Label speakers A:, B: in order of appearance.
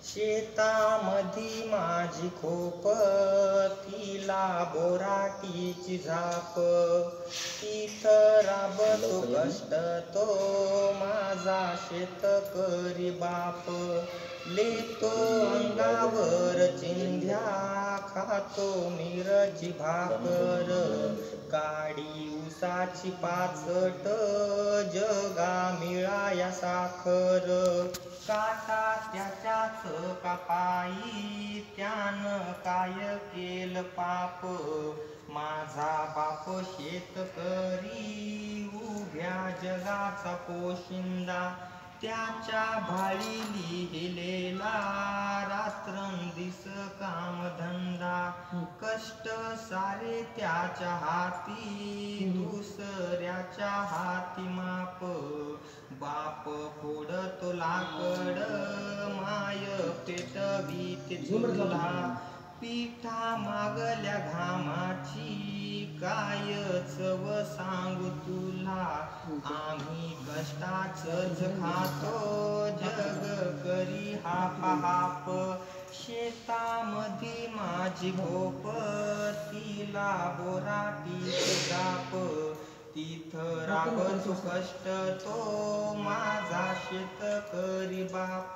A: शेतामधी माझी खोप, तिला बोराटीची झाप, तिथं राबतो कष्ट तो माझा शेतकरी बाप. लेतो अंगावर चिंध्या, खातो मिरची भाकर, काडी उसाची पाचट, जगा मिळाया साखर. काटा त्याच्याच कापाई, त्यानं काय केलं पाप, माझा बाप शेतकरी उभ्या जगाचा पोशिंदा. त्याच्या भाळी लिहिलेला रात्रंदिस कामधंदा, कष्ट सारे त्याच्या हाती, दुसऱ्याच्या हाती माप. बाप फोडतो लाकड, माय पेटवीत चुला, पिठा मागल्या घामाची, काय चव सांगू तुला. आम्ही कष्टाचंच खातो, जग करी हाप हाप. शेतामधी माझी खोप, तिला बोराटीची झाप, तिथं राबतो कष्ट तो माझा शेतकरी बाप.